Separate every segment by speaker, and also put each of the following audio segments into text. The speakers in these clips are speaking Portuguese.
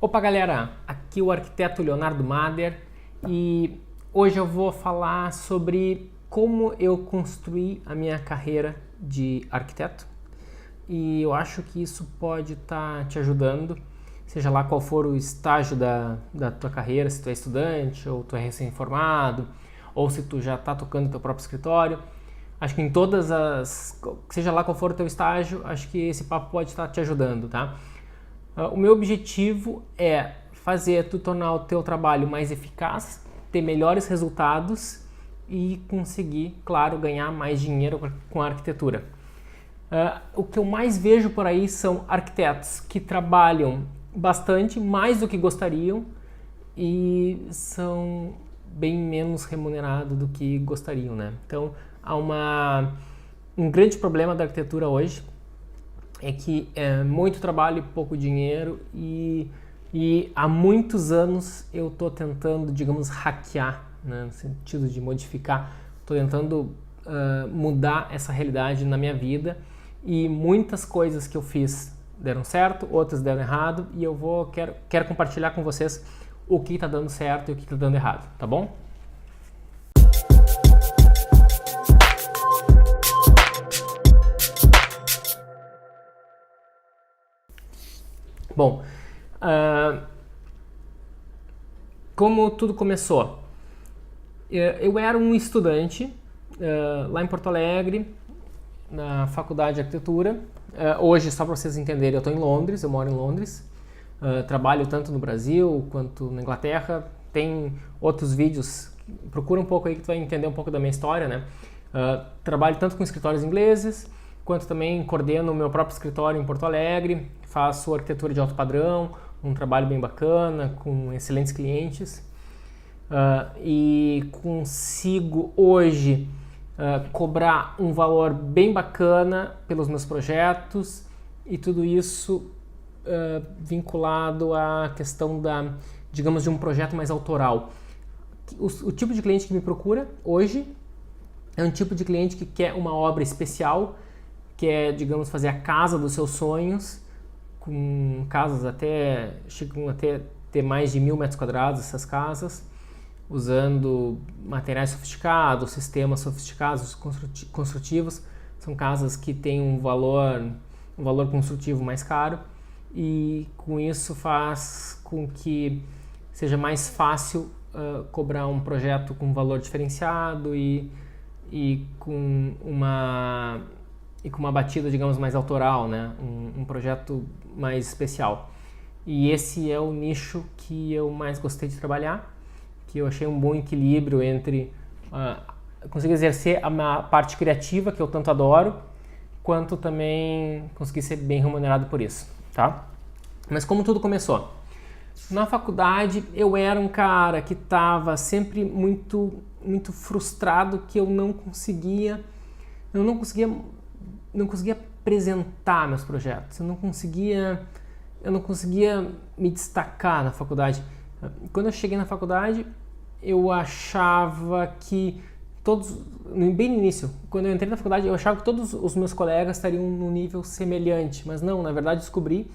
Speaker 1: Opa galera, aqui é o arquiteto Leonardo Mader e hoje eu vou falar sobre como eu construí a minha carreira de arquiteto e eu acho que isso pode estar te ajudando, seja lá qual for o estágio da tua carreira, se tu é estudante ou tu é recém-formado ou se tu já está tocando teu próprio escritório. Acho que em todas as, seja lá qual for o teu estágio, acho que esse papo pode estar te ajudando, tá? O meu objetivo é fazer tu tornar o teu trabalho mais eficaz, ter melhores resultados e conseguir, claro, ganhar mais dinheiro com a arquitetura. O que eu mais vejo por aí são arquitetos que trabalham bastante, mais do que gostariam e são bem menos remunerados do que gostariam, né? Então, há um grande problema da arquitetura hoje, é que é muito trabalho e pouco dinheiro e há muitos anos eu estou tentando, digamos, hackear, né, no sentido de modificar, estou tentando mudar essa realidade na minha vida e muitas coisas que eu fiz deram certo, outras deram errado e quero compartilhar com vocês o que está dando certo e o que está dando errado, tá bom? Bom, como tudo começou? Eu era um estudante lá em Porto Alegre, na faculdade de arquitetura. Hoje, só para vocês entenderem, eu estou em Londres, eu moro em Londres. Trabalho tanto no Brasil quanto na Inglaterra. Tem outros vídeos, procura um pouco aí que tu vai entender um pouco da minha história, né? Trabalho tanto com escritórios ingleses, quanto também coordeno o meu próprio escritório em Porto Alegre, faço arquitetura de alto padrão, um trabalho bem bacana, com excelentes clientes, e consigo hoje cobrar um valor bem bacana pelos meus projetos e tudo isso vinculado à questão digamos, de um projeto mais autoral. O tipo de cliente que me procura hoje é um tipo de cliente que quer uma obra especial, quer, digamos, fazer a casa dos seus sonhos, com casas chegam até ter mais de 1.000 metros quadrados essas casas, usando materiais sofisticados, sistemas sofisticados, construtivos. São casas que têm um valor construtivo mais caro e com isso faz com que seja mais fácil cobrar um projeto com valor diferenciado e com uma batida, digamos, mais autoral, né? Um projeto mais especial. E esse é o nicho que eu mais gostei de trabalhar, que eu achei um bom equilíbrio entre conseguir exercer a parte criativa, que eu tanto adoro, quanto também conseguir ser bem remunerado por isso, tá? Mas como tudo começou? Na faculdade eu era um cara que estava sempre muito frustrado, que eu não conseguia apresentar meus projetos, eu não conseguia me destacar na faculdade. Quando eu cheguei na faculdade, eu achava que bem no início, quando eu entrei na faculdade, eu achava que todos os meus colegas estariam num nível semelhante, mas não, na verdade descobri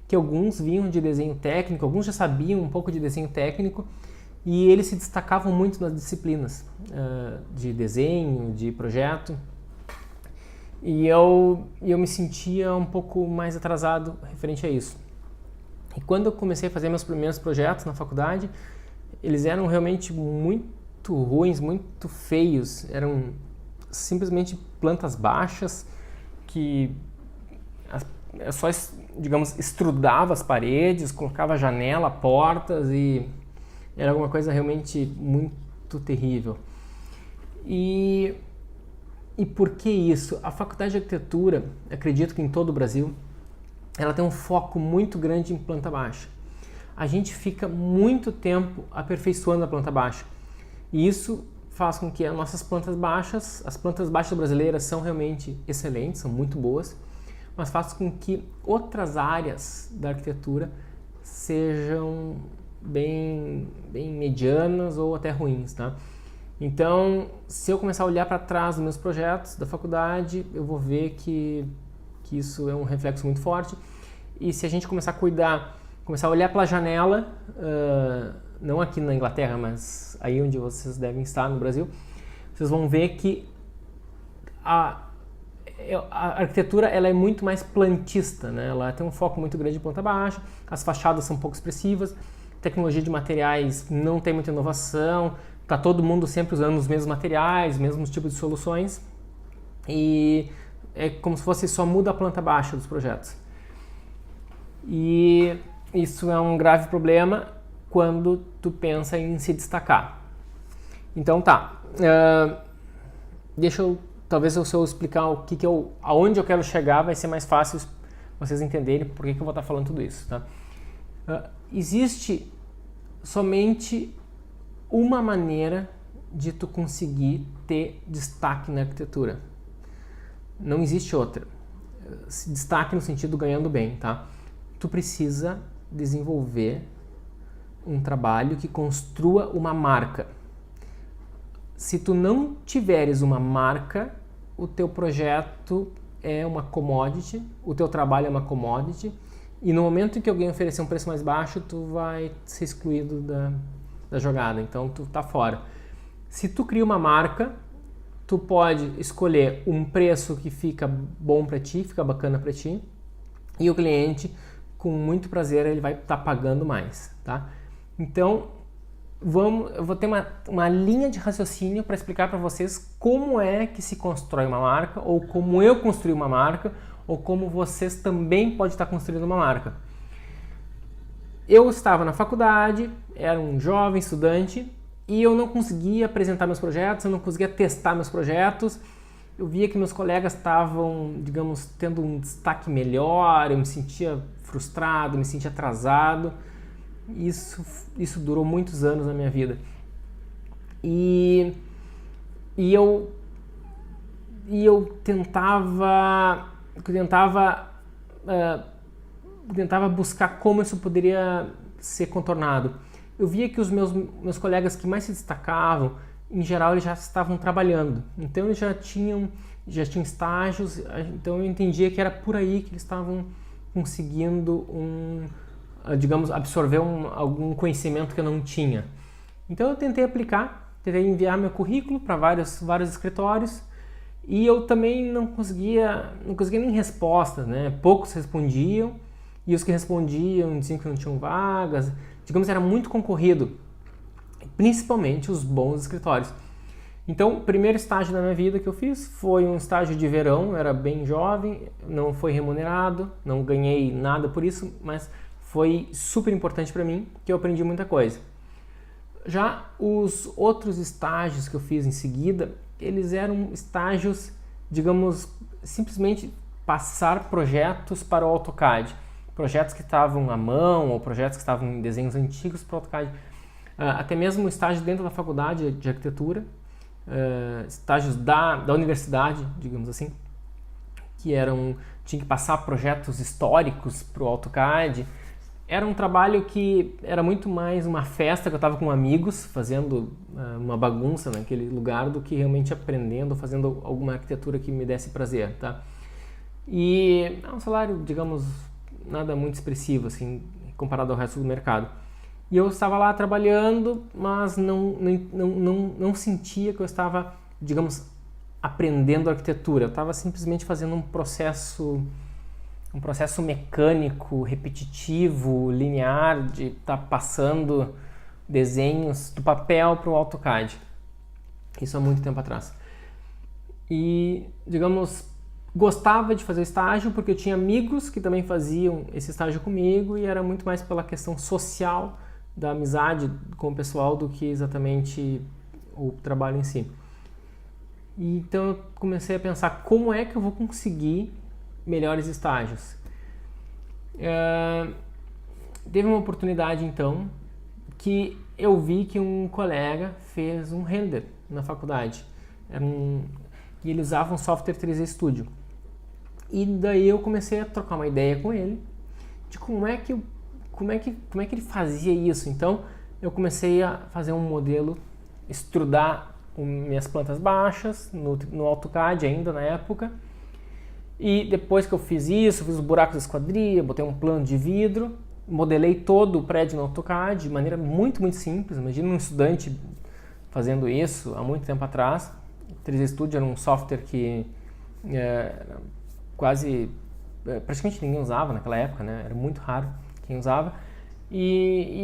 Speaker 1: que alguns vinham de desenho técnico, alguns já sabiam um pouco de desenho técnico e eles se destacavam muito nas disciplinas de desenho, de projeto. E eu me sentia um pouco mais atrasado referente a isso. E quando eu comecei a fazer meus primeiros projetos na faculdade, eles eram realmente muito ruins, muito feios. Eram simplesmente plantas baixas que só, digamos, estrudava as paredes, colocava janela, portas e era alguma coisa realmente muito terrível. E por que isso? A faculdade de arquitetura, acredito que em todo o Brasil, ela tem um foco muito grande em planta baixa. A gente fica muito tempo aperfeiçoando a planta baixa. E isso faz com que as nossas plantas baixas brasileiras são realmente excelentes, são muito boas, mas faz com que outras áreas da arquitetura sejam bem medianas ou até ruins, tá? Então, se eu começar a olhar para trás dos meus projetos da faculdade, eu vou ver que isso é um reflexo muito forte. E se a gente começar a cuidar começar a olhar pela janela, não aqui na Inglaterra, mas aí onde vocês devem estar no Brasil, vocês vão ver que a arquitetura ela é muito mais plantista, né? Ela tem um foco muito grande de planta baixa, as fachadas são pouco expressivas, tecnologia de materiais não tem muita inovação, está todo mundo sempre usando os mesmos materiais, mesmos tipos de soluções, e é como se fosse só muda a planta baixa dos projetos. E isso é um grave problema quando tu pensa em se destacar. Então tá, talvez se eu explicar aonde eu quero chegar, vai ser mais fácil vocês entenderem por que eu vou estar falando tudo isso, tá? Existe somente uma maneira de tu conseguir ter destaque na arquitetura. Não existe outra. Destaque no sentido ganhando bem, tá? Tu precisa desenvolver um trabalho que construa uma marca. Se tu não tiveres uma marca, o teu projeto é uma commodity, o teu trabalho é uma commodity, e no momento em que alguém oferecer um preço mais baixo, tu vai ser excluído da jogada, então tu tá fora. Se tu cria uma marca, tu pode escolher um preço que fica bom para ti, fica bacana para ti, e o cliente, com muito prazer, ele vai estar pagando mais, tá? Então, eu vou ter uma linha de raciocínio para explicar para vocês como é que se constrói uma marca, ou como eu construí uma marca, ou como vocês também podem estar construindo uma marca. Eu estava na faculdade, era um jovem estudante, e eu não conseguia apresentar meus projetos, eu não conseguia testar meus projetos. Eu via que meus colegas estavam, digamos, tendo um destaque melhor, eu me sentia frustrado, me sentia atrasado. Isso durou muitos anos na minha vida. E eu tentava buscar como isso poderia ser contornado. Eu via que os meus colegas que mais se destacavam, em geral, eles já estavam trabalhando. Então, eles já tinham estágios, então eu entendia que era por aí que eles estavam conseguindo digamos, absorver algum conhecimento que eu não tinha. Então eu tentei enviar meu currículo para vários escritórios, e eu também não conseguia nem resposta, né? Poucos respondiam, e os que respondiam diziam que não tinham vagas. Digamos, era muito concorrido, principalmente os bons escritórios. Então, o primeiro estágio da minha vida que eu fiz foi um estágio de verão, eu era bem jovem, não foi remunerado, não ganhei nada por isso, mas foi super importante para mim, que eu aprendi muita coisa. Já os outros estágios que eu fiz em seguida, eles eram estágios, digamos, simplesmente passar projetos para o AutoCAD. Projetos que estavam à mão ou projetos que estavam em desenhos antigos para o AutoCAD. Até mesmo estágio dentro da faculdade de arquitetura, estágios da universidade, digamos assim, que tinha que passar projetos históricos para o AutoCAD. Era um trabalho que era muito mais uma festa que eu estava com amigos, fazendo uma bagunça naquele lugar, do que realmente aprendendo, fazendo alguma arquitetura que me desse prazer, tá? E é um salário, digamos, nada muito expressivo, assim, comparado ao resto do mercado. E eu estava lá trabalhando, mas não sentia que eu estava, digamos, aprendendo arquitetura. Eu estava simplesmente fazendo um processo mecânico, repetitivo, linear, de estar passando desenhos do papel para o AutoCAD. Isso há muito tempo atrás. E, digamos, gostava de fazer o estágio porque eu tinha amigos que também faziam esse estágio comigo, e era muito mais pela questão social da amizade com o pessoal do que exatamente o trabalho em si. E então eu comecei a pensar como é que eu vou conseguir melhores estágios. Teve uma oportunidade então que eu vi que um colega fez um render na faculdade, e ele usava um software 3D Studio, e daí eu comecei a trocar uma ideia com ele de como é que ele fazia isso. Então eu comecei a fazer um modelo, extrudar minhas plantas baixas no AutoCAD ainda na época. E depois que eu fiz isso, fiz os buracos da esquadria, botei um plano de vidro, modelei todo o prédio no AutoCAD de maneira muito, muito simples. Imagina um estudante fazendo isso há muito tempo atrás. O 3D Studio era um software que praticamente ninguém usava naquela época, né? Era muito raro quem usava.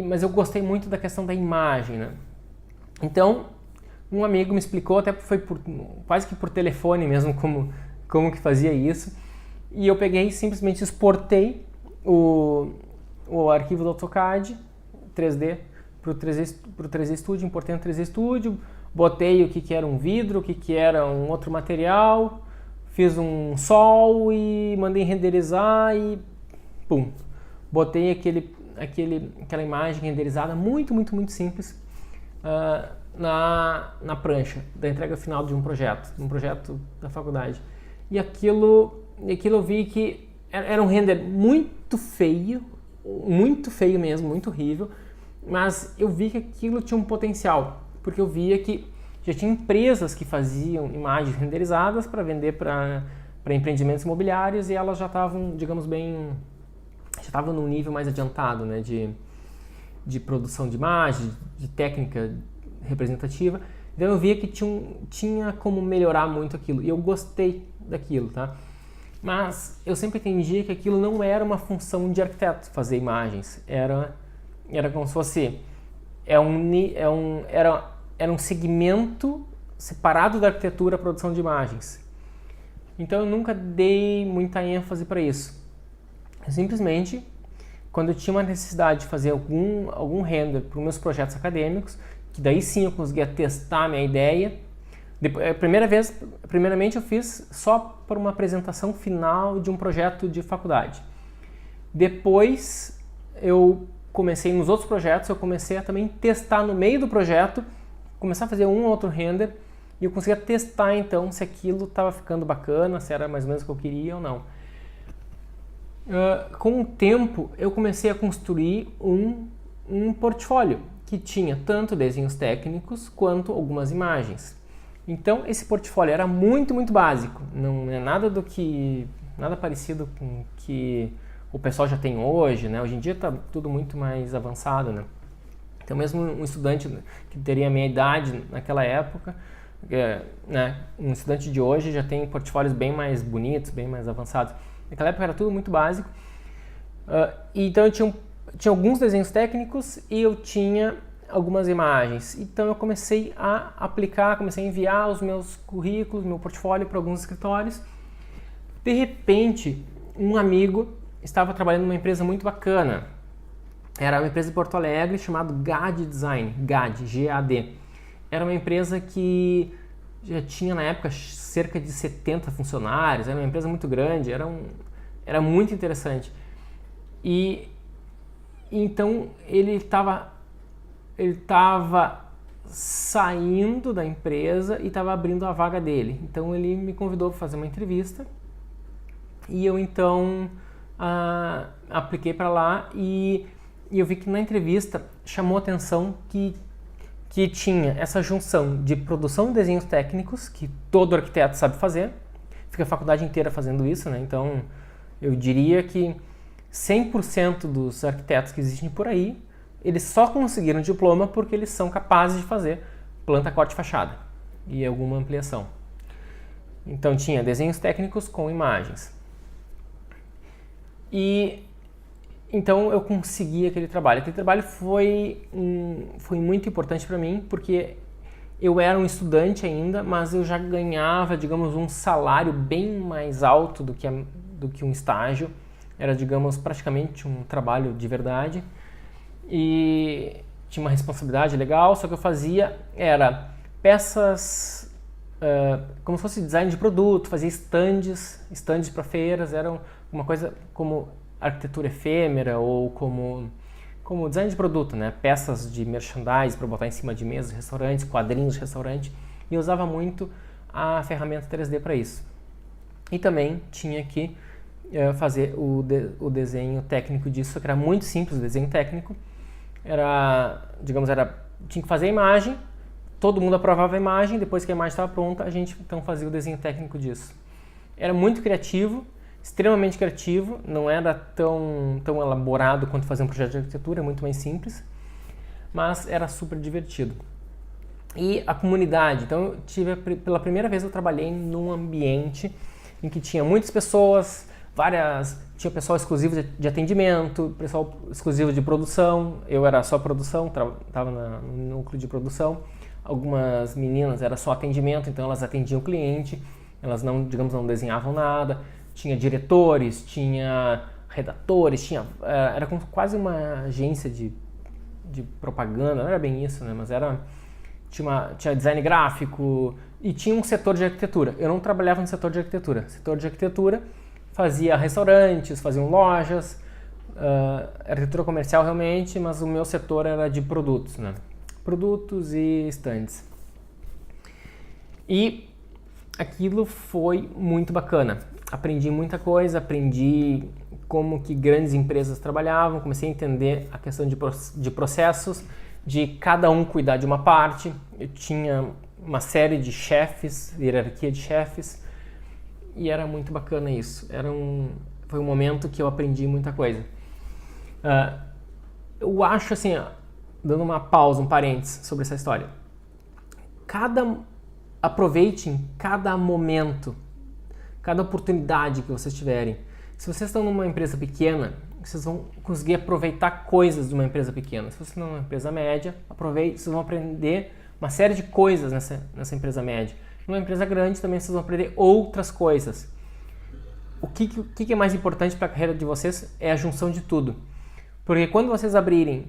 Speaker 1: Mas eu gostei muito da questão da imagem, né? Então, um amigo me explicou, até foi quase que por telefone mesmo, como que fazia isso. E eu peguei e simplesmente exportei o arquivo do AutoCAD 3D para o 3D Studio, importei no 3D Studio, botei o que era um vidro, o que era um outro material, fiz um sol e mandei renderizar e pum, botei aquela imagem renderizada muito, muito, muito simples na prancha da entrega final de um projeto da faculdade. E aquilo eu vi que era um render muito feio mesmo, muito horrível, mas eu vi que aquilo tinha um potencial, porque eu via que já tinha empresas que faziam imagens renderizadas para vender para empreendimentos imobiliários e elas já estavam, digamos já estavam num nível mais adiantado, né, de produção de imagem, de técnica representativa. Então eu via que tinha como melhorar muito aquilo e eu gostei daquilo, tá? Mas eu sempre entendia que aquilo não era uma função de arquiteto fazer imagens, era como se fosse era um segmento separado da arquitetura a produção de imagens. Então eu nunca dei muita ênfase para isso. Eu simplesmente, quando eu tinha uma necessidade de fazer algum render para os meus projetos acadêmicos, que daí sim eu conseguia testar a minha ideia. Primeiramente eu fiz só por uma apresentação final de um projeto de faculdade. Depois eu comecei nos outros projetos, eu comecei a também testar no meio do projeto, começar a fazer um ou outro render e eu conseguia testar então se aquilo estava ficando bacana, se era mais ou menos o que eu queria ou não. Com o tempo eu comecei a construir um portfólio que tinha tanto desenhos técnicos quanto algumas imagens. Então esse portfólio era muito, muito básico, não é nada parecido com o que o pessoal já tem hoje, né? Hoje em dia está tudo muito mais avançado, né? Então mesmo um estudante que teria a minha idade naquela época, né? Um estudante de hoje já tem portfólios bem mais bonitos, bem mais avançados. Naquela época era tudo muito básico. Então eu tinha alguns desenhos técnicos e eu tinha algumas imagens. Então eu comecei a aplicar, comecei a enviar os meus currículos, meu portfólio para alguns escritórios. De repente, um amigo estava trabalhando numa empresa muito bacana. Era uma empresa de Porto Alegre chamada GAD Design, GAD, G-A-D. Era uma empresa que já tinha na época cerca de 70 funcionários, era uma empresa muito grande, era muito interessante. E então ele estava saindo da empresa e estava abrindo a vaga dele. Então ele me convidou para fazer uma entrevista e eu então apliquei para lá e eu vi que na entrevista chamou a atenção que tinha essa junção de produção de desenhos técnicos, que todo arquiteto sabe fazer, fica a faculdade inteira fazendo isso, né? Então eu diria que 100% dos arquitetos que existem por aí, eles só conseguiram diploma porque eles são capazes de fazer planta, corte, fachada e alguma ampliação. Então tinha desenhos técnicos com imagens. E então eu consegui aquele trabalho. Aquele trabalho foi muito importante para mim porque eu era um estudante ainda, mas eu já ganhava, digamos, um salário bem mais alto do que um estágio. Era, digamos, praticamente um trabalho de verdade e tinha uma responsabilidade legal, só que eu fazia peças como se fosse design de produto, fazia estandes para feiras, era uma coisa como arquitetura efêmera ou como design de produto, né? Peças de merchandise para botar em cima de mesas de restaurantes, quadrinhos de restaurante, e eu usava muito a ferramenta 3D para isso. E também tinha que fazer o desenho técnico disso, que era muito simples. O desenho técnico tinha que fazer a imagem, todo mundo aprovava a imagem, depois que a imagem estava pronta, a gente então fazia o desenho técnico disso. Era muito criativo, extremamente criativo, não era tão elaborado quanto fazer um projeto de arquitetura, é muito mais simples, mas era super divertido. E a comunidade, então pela primeira vez eu trabalhei num ambiente em que tinha muitas pessoas, tinha pessoal exclusivo de atendimento, pessoal exclusivo de produção, eu era só produção, estava no núcleo de produção, algumas meninas era só atendimento, então elas atendiam o cliente, elas não desenhavam nada, tinha diretores, tinha redatores, era quase uma agência de propaganda, não era bem isso, né, mas tinha design gráfico e tinha um setor de arquitetura. Eu não trabalhava no setor de arquitetura. Setor de arquitetura fazia restaurantes, faziam lojas, arquitetura comercial realmente, mas o meu setor era de produtos, né? Produtos e estandes. E aquilo foi muito bacana. Aprendi muita coisa, aprendi como que grandes empresas trabalhavam, comecei a entender a questão de processos, de cada um cuidar de uma parte. Eu tinha uma série de chefes, hierarquia de chefes, e era muito bacana isso. Foi um momento que eu aprendi muita coisa. Eu acho assim, dando uma pausa, um parênteses sobre essa história. Aproveitem cada momento, cada oportunidade que vocês tiverem. Se vocês estão numa empresa pequena, vocês vão conseguir aproveitar coisas de uma empresa pequena. Se vocês estão numa empresa média, vocês vão aprender uma série de coisas nessa empresa média. Numa empresa grande também vocês vão aprender outras coisas. O que é mais importante para a carreira de vocês é a junção de tudo. Porque quando vocês abrirem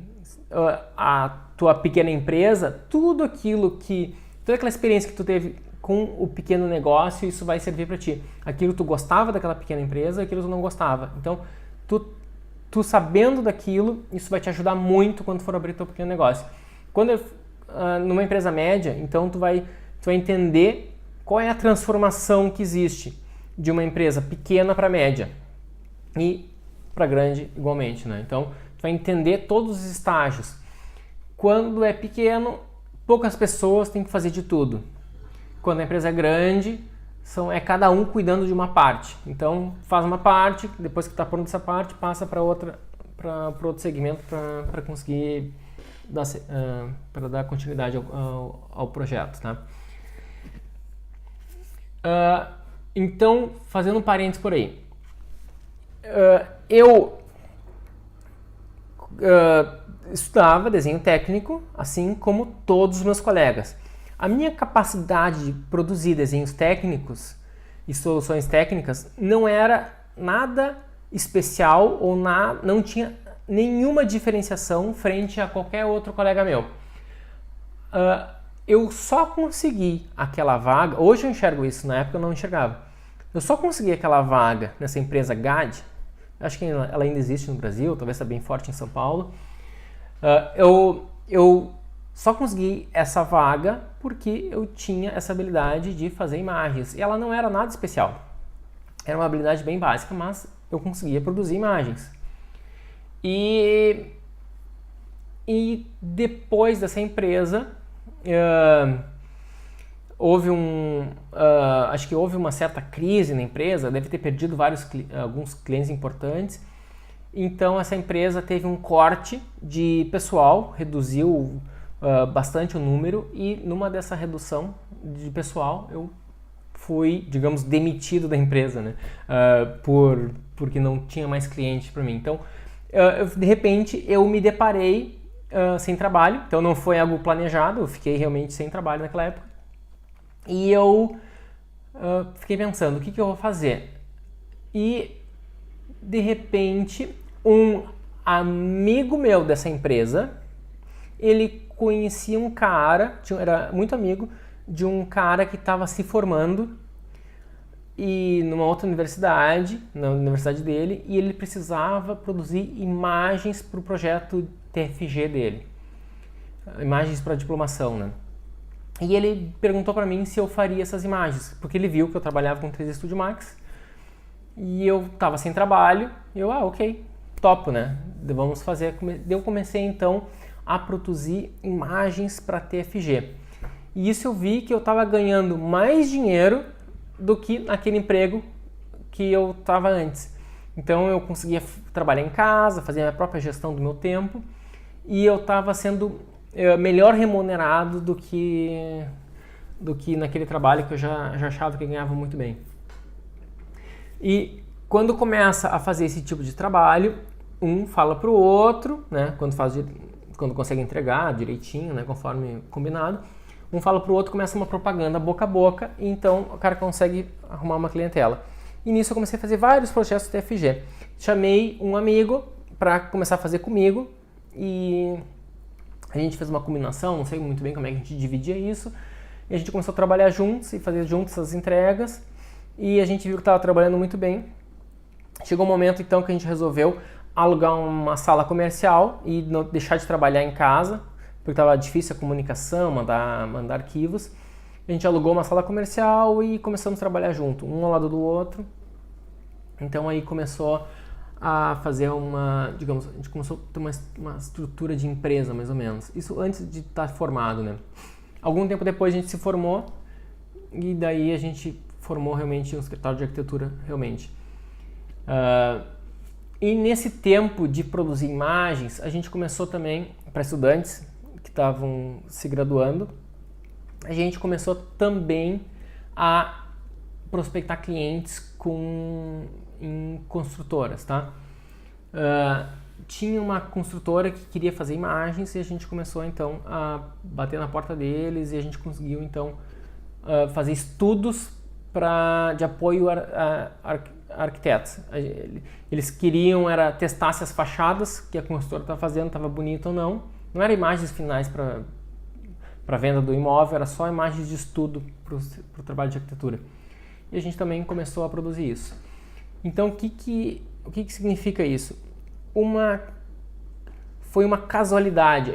Speaker 1: a tua pequena empresa, toda aquela experiência que tu teve com o pequeno negócio, isso vai servir para ti. Aquilo tu gostava daquela pequena empresa, aquilo tu não gostava. Então, tu sabendo daquilo, isso vai te ajudar muito quando for abrir teu pequeno negócio. Numa empresa média, então tu vai entender qual é a transformação que existe de uma empresa pequena para média e para grande igualmente, né? Então, tu vai entender todos os estágios. Quando é pequeno, poucas pessoas têm que fazer de tudo. Quando a empresa é grande, é cada um cuidando de uma parte. Então, faz uma parte, depois que está pronto essa parte, passa para outro segmento para conseguir dar continuidade ao projeto, tá? Então, fazendo um parênteses por aí, eu estudava desenho técnico, assim como todos os meus colegas. A minha capacidade de produzir desenhos técnicos e soluções técnicas não era nada especial ou não tinha nenhuma diferenciação frente a qualquer outro colega meu. Eu só consegui aquela vaga, hoje eu enxergo isso, na época eu não enxergava. Eu só consegui aquela vaga nessa empresa GAD, acho que ela ainda existe no Brasil, talvez está bem forte em São Paulo. Eu só consegui essa vaga porque eu tinha essa habilidade de fazer imagens. E ela não era nada especial. Era uma habilidade bem básica, mas eu conseguia produzir imagens. E depois dessa empresa, acho que houve uma certa crise na empresa, deve ter perdido alguns clientes importantes. Então essa empresa teve um corte de pessoal, reduziu bastante o número, e numa dessa redução de pessoal eu fui, digamos, demitido da empresa, né? Porque não tinha mais cliente para mim. Então, de repente, eu me deparei sem trabalho. Então não foi algo planejado, eu fiquei realmente sem trabalho naquela época. E eu fiquei pensando, o que eu vou fazer? E, de repente, um amigo meu dessa empresa, ele conhecia um cara, era muito amigo de um cara que estava se formando e numa outra universidade, na universidade dele, e ele precisava produzir imagens para o projeto TFG dele, imagens para diplomação, né? E ele perguntou para mim se eu faria essas imagens, porque ele viu que eu trabalhava com 3D Studio Max e eu estava sem trabalho, e eu, ok, topo, né? Vamos fazer. Eu comecei então a produzir imagens para TFG. E isso eu vi que eu estava ganhando mais dinheiro do que naquele emprego que eu estava antes. Então eu conseguia trabalhar em casa, fazer a minha própria gestão do meu tempo e eu estava sendo melhor remunerado do que naquele trabalho que eu já achava que eu ganhava muito bem. E quando começa a fazer esse tipo de trabalho, um fala para o outro, né, quando consegue entregar direitinho, né, conforme combinado, um fala para o outro, começa uma propaganda boca a boca, e então o cara consegue arrumar uma clientela. E nisso eu comecei a fazer vários projetos TFG. Chamei um amigo para começar a fazer comigo e a gente fez uma combinação, não sei muito bem como é que a gente dividia isso, e a gente começou a trabalhar juntos e fazer juntos as entregas e a gente viu que estava trabalhando muito bem. Chegou um momento então que a gente resolveu alugar uma sala comercial e não deixar de trabalhar em casa, porque estava difícil a comunicação, mandar arquivos. A gente alugou uma sala comercial e começamos a trabalhar junto, um ao lado do outro. Então aí começou a fazer a gente começou a ter uma estrutura de empresa, mais ou menos. Isso antes de estar formado, né? Algum tempo depois a gente se formou e daí a gente formou realmente um escritório de arquitetura, realmente. E nesse tempo de produzir imagens, a gente começou também, para estudantes que estavam se graduando, a gente começou também a prospectar clientes em construtoras, tá? Tinha uma construtora que queria fazer imagens e a gente começou então a bater na porta deles e a gente conseguiu então fazer estudos de apoio a arquitetos. Eles queriam testar se as fachadas que a construtora estava fazendo estava bonita ou não. Não eram imagens finais para venda do imóvel, era só imagens de estudo para o trabalho de arquitetura. E a gente também começou a produzir isso. Então, o que significa isso? Foi uma casualidade.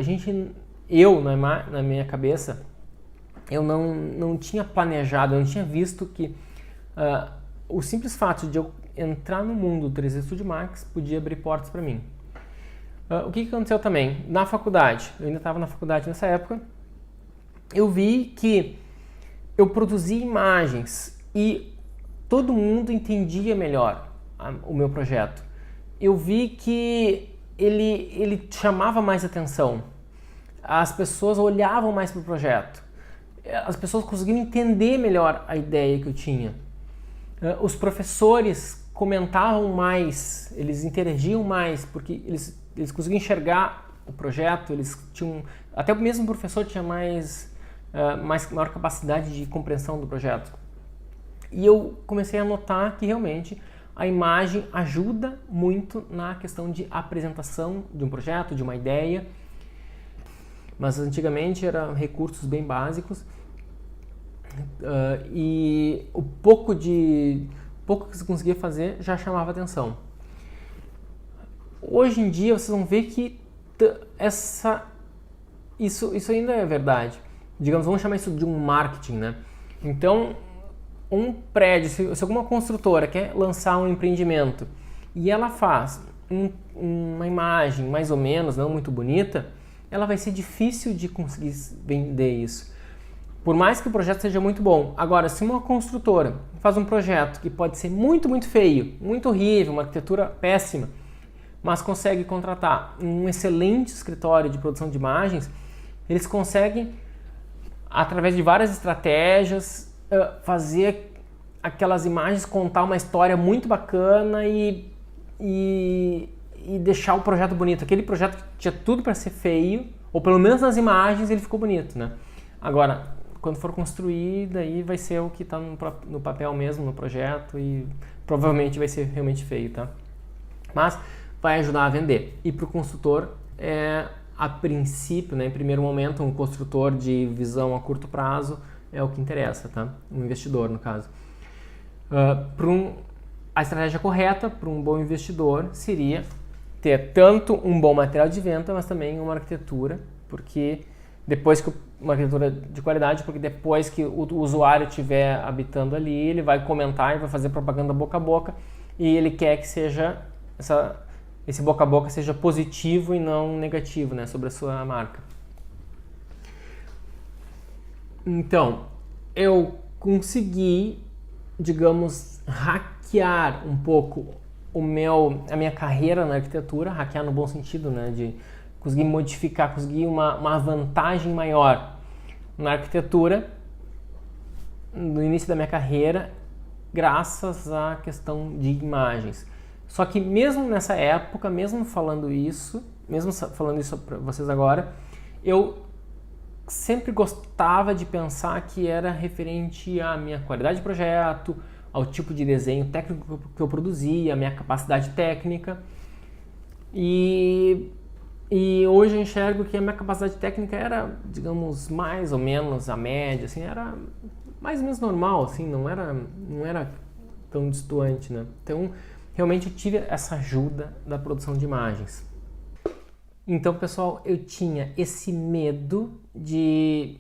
Speaker 1: Eu, na minha cabeça, eu não tinha planejado, eu não tinha visto que o simples fato de eu entrar no mundo do 3D Studio Max podia abrir portas para mim. O que aconteceu também? Na faculdade, eu ainda estava na faculdade nessa época, eu vi que eu produzia imagens e todo mundo entendia melhor o meu projeto. Eu vi que ele chamava mais atenção, as pessoas olhavam mais para o projeto, as pessoas conseguiam entender melhor a ideia que eu tinha. Os professores comentavam mais, eles interagiam mais, porque eles conseguiam enxergar o projeto, até o mesmo professor tinha maior capacidade de compreensão do projeto. E eu comecei a notar que realmente a imagem ajuda muito na questão de apresentação de um projeto, de uma ideia, mas antigamente eram recursos bem básicos e o pouco que você conseguia fazer já chamava atenção. Hoje em dia vocês vão ver que isso ainda é verdade. Digamos, vamos chamar isso de um marketing, né? Então, um prédio, se alguma construtora quer lançar um empreendimento e ela faz uma imagem mais ou menos, não muito bonita, ela vai ser difícil de conseguir vender isso. Por mais que o projeto seja muito bom. Agora, se uma construtora faz um projeto que pode ser muito, muito feio, muito horrível, uma arquitetura péssima, mas consegue contratar um excelente escritório de produção de imagens, eles conseguem, através de várias estratégias, fazer aquelas imagens, contar uma história muito bacana e deixar o projeto bonito. Aquele projeto que tinha tudo para ser feio, ou pelo menos nas imagens ele ficou bonito, né? Agora, quando for construir, daí vai ser o que está no papel mesmo, no projeto, e provavelmente vai ser realmente feio, tá? Mas vai ajudar a vender. E para o construtor, a princípio, né, em primeiro momento, um construtor de visão a curto prazo é o que interessa, tá? Um investidor, no caso. A estratégia correta para um bom investidor seria ter tanto um bom material de venda, mas também uma arquitetura, uma arquitetura de qualidade, porque depois que o usuário estiver habitando ali, ele vai comentar e vai fazer propaganda boca a boca, e ele quer que esse boca a boca seja positivo e não negativo, né, sobre a sua marca. Então, eu consegui digamos, hackear um pouco a minha carreira na arquitetura, hackear no bom sentido, né, de conseguir modificar, conseguir uma vantagem maior na arquitetura no início da minha carreira, graças à questão de imagens. Só que mesmo nessa época, mesmo falando isso para vocês agora, eu sempre gostava de pensar que era referente à minha qualidade de projeto, ao tipo de desenho técnico que eu produzia, à minha capacidade técnica. E hoje eu enxergo que a minha capacidade técnica era, digamos, mais ou menos a média, assim, era mais ou menos normal, assim, não era tão distante, né? Então, realmente eu tive essa ajuda da produção de imagens. Então, pessoal, eu tinha esse medo de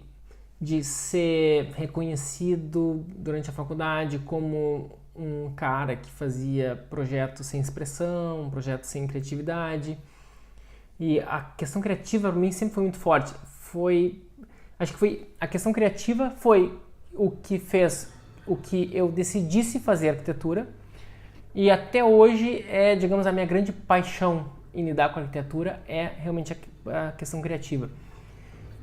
Speaker 1: ser reconhecido durante a faculdade como um cara que fazia projetos sem expressão, projetos sem criatividade. E a questão criativa para mim sempre foi muito forte. A questão criativa foi o que fez o que eu decidisse fazer arquitetura, e até hoje é, digamos, a minha grande paixão em lidar com a arquitetura é realmente a questão criativa.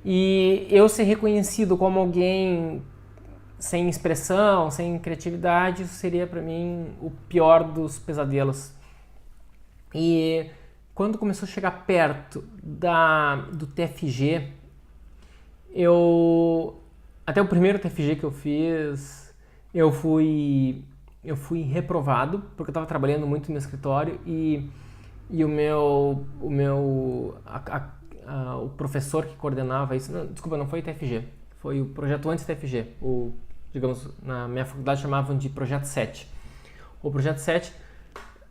Speaker 1: E eu ser reconhecido como alguém sem expressão, sem criatividade, isso seria para mim o pior dos pesadelos. E quando começou a chegar perto do TFG, até o primeiro TFG que eu fiz, eu fui reprovado, porque eu estava trabalhando muito no escritório e o professor que coordenava isso, não foi o TFG, foi o projeto antes do TFG, digamos, na minha faculdade chamavam de projeto 7. O projeto 7,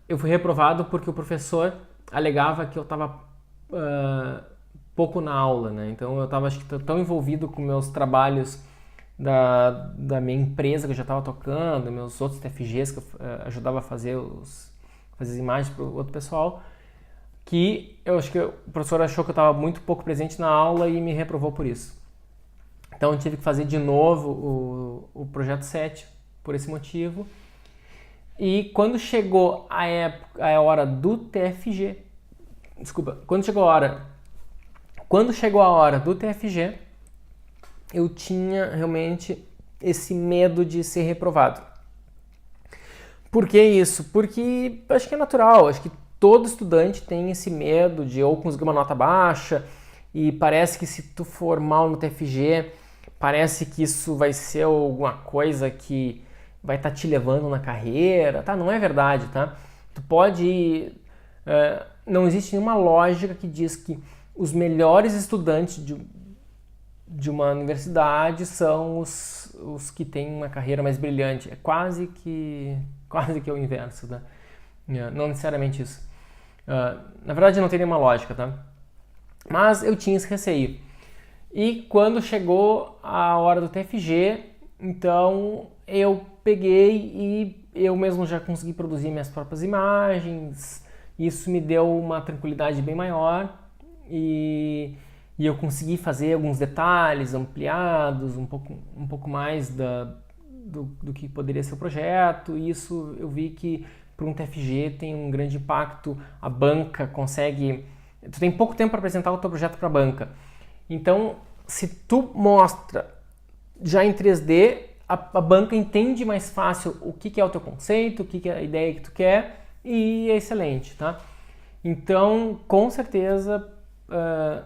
Speaker 1: eu fui reprovado porque o professor alegava que eu estava pouco na aula, né? Então eu estava, acho que, tão envolvido com meus trabalhos da minha empresa que eu já estava tocando, meus outros TFGs que eu ajudava a fazer as imagens para o outro pessoal, que eu acho que o professor achou que eu estava muito pouco presente na aula e me reprovou por isso. Então eu tive que fazer de novo o projeto 7 por esse motivo. E quando chegou a hora do TFG, quando chegou a hora do TFG, eu tinha realmente esse medo de ser reprovado. Por que isso? Porque acho que é natural, acho que todo estudante tem esse medo de ou conseguir uma nota baixa, e parece que se tu for mal no TFG, parece que isso vai ser alguma coisa que vai estar te levando na carreira, tá? Não é verdade, tá? Tu pode... não existe nenhuma lógica que diz que os melhores estudantes de uma universidade são os que têm uma carreira mais brilhante. É quase que o inverso, tá? Não necessariamente isso. Na verdade não tem nenhuma lógica, tá? Mas eu tinha esse receio. E quando chegou a hora do TFG, então eu peguei e eu mesmo já consegui produzir minhas próprias imagens. Isso me deu uma tranquilidade bem maior e eu consegui fazer alguns detalhes ampliados, um pouco mais do que poderia ser o projeto. E isso eu vi que para um TFG tem um grande impacto. A banca consegue... Tu tem pouco tempo para apresentar o teu projeto para a banca. Então, se tu mostra já em 3D, a banca entende mais fácil o que é o teu conceito, o que é a ideia que tu quer, e é excelente, tá? Então, com certeza,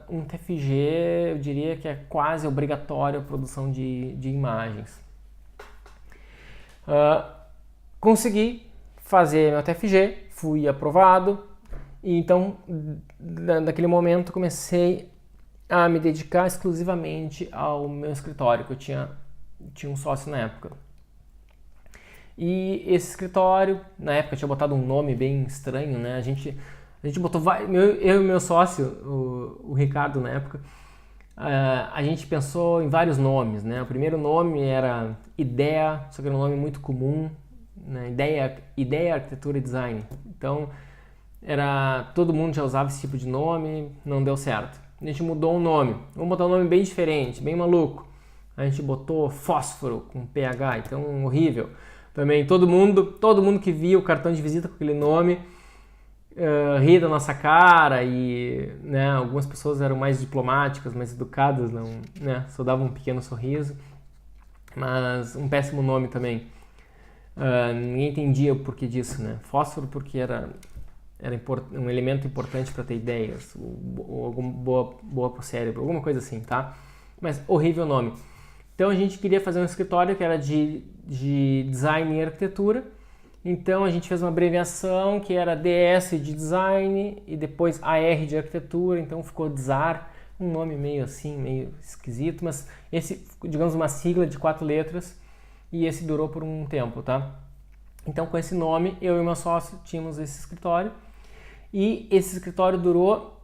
Speaker 1: um TFG, eu diria que é quase obrigatório a produção de imagens. Consegui fazer meu TFG, fui aprovado, e então, naquele momento, comecei a me dedicar exclusivamente ao meu escritório, que eu tinha um sócio na época. E esse escritório, na época, tinha botado um nome bem estranho, né? A gente botou, eu e meu sócio, o Ricardo, na época, a gente pensou em vários nomes, né? O primeiro nome era Ideia, só que era um nome muito comum, né? Ideia, Arquitetura e Design. Então, todo mundo já usava esse tipo de nome, não deu certo. A gente mudou o nome, vamos botar um nome bem diferente, bem maluco. A gente botou Fósforo com PH, então horrível. Também todo mundo que via o cartão de visita com aquele nome ria da nossa cara e, né, algumas pessoas eram mais diplomáticas, mais educadas, não, né, só davam um pequeno sorriso, mas um péssimo nome também. Ninguém entendia o porquê disso, né? Fósforo porque era um elemento importante para ter ideias, ou alguma boa pro cérebro, alguma coisa assim, tá? Mas horrível nome. Então a gente queria fazer um escritório que era de design e arquitetura. Então a gente fez uma abreviação que era DS de design e depois AR de arquitetura, então ficou DESAR, um nome meio assim, meio esquisito, mas esse, digamos, uma sigla de 4 letras, e esse durou por um tempo, tá? Então com esse nome, eu e meu sócio tínhamos esse escritório, e esse escritório durou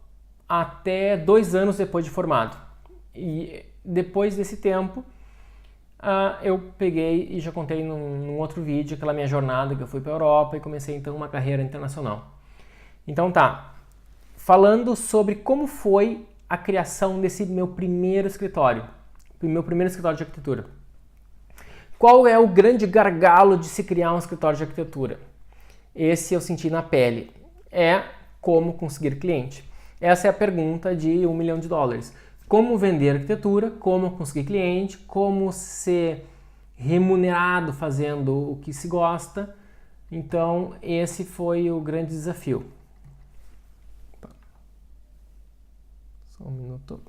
Speaker 1: até 2 anos depois de formado. E depois desse tempo, eu peguei e já contei num outro vídeo aquela minha jornada que eu fui para a Europa e comecei então uma carreira internacional. Então tá, falando sobre como foi a criação desse meu primeiro escritório de arquitetura. Qual é o grande gargalo de se criar um escritório de arquitetura? Esse eu senti na pele. É como conseguir cliente. Essa é a pergunta de $1 milhão. Como vender arquitetura, como conseguir cliente, como ser remunerado fazendo o que se gosta. Então, esse foi o grande desafio. Só um minuto.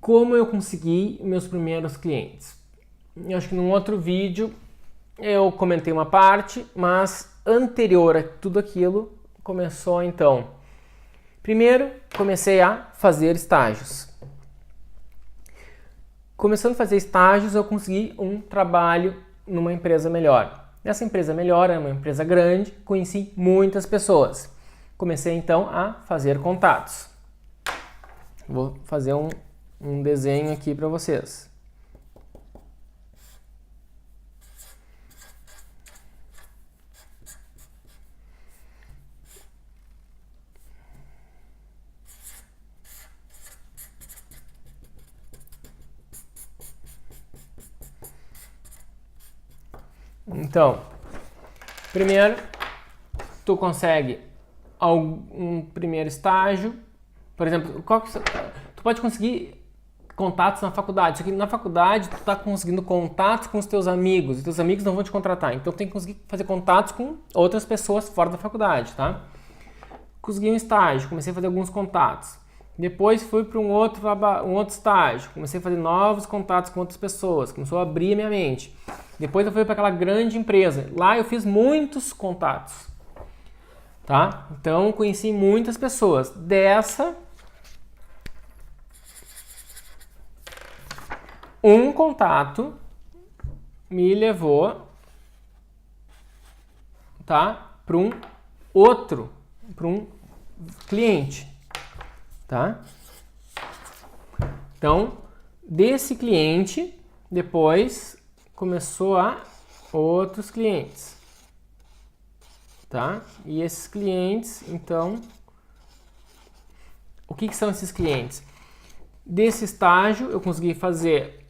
Speaker 1: Como eu consegui meus primeiros clientes? Eu acho que num outro vídeo eu comentei uma parte, mas anterior a tudo aquilo começou então. Primeiro, comecei a fazer estágios. Começando a fazer estágios, eu consegui um trabalho numa empresa melhor. Essa empresa melhor é uma empresa grande, conheci muitas pessoas. Comecei então a fazer contatos. Vou fazer um desenho aqui para vocês. Então, primeiro, tu consegue um primeiro estágio, por exemplo, tu pode conseguir contatos na faculdade, só que na faculdade tu tá conseguindo contatos com os teus amigos, e teus amigos não vão te contratar, então tu tem que conseguir fazer contatos com outras pessoas fora da faculdade, tá? Consegui um estágio, comecei a fazer alguns contatos. Depois fui para um outro estágio, comecei a fazer novos contatos com outras pessoas, começou a abrir a minha mente. Depois eu fui para aquela grande empresa, lá eu fiz muitos contatos, tá? Então conheci muitas pessoas. Dessa, um contato me levou, tá, para um cliente. Tá? Então, desse cliente, depois começou a outros clientes, tá? E esses clientes, então, o que são esses clientes? Desse estágio, eu consegui fazer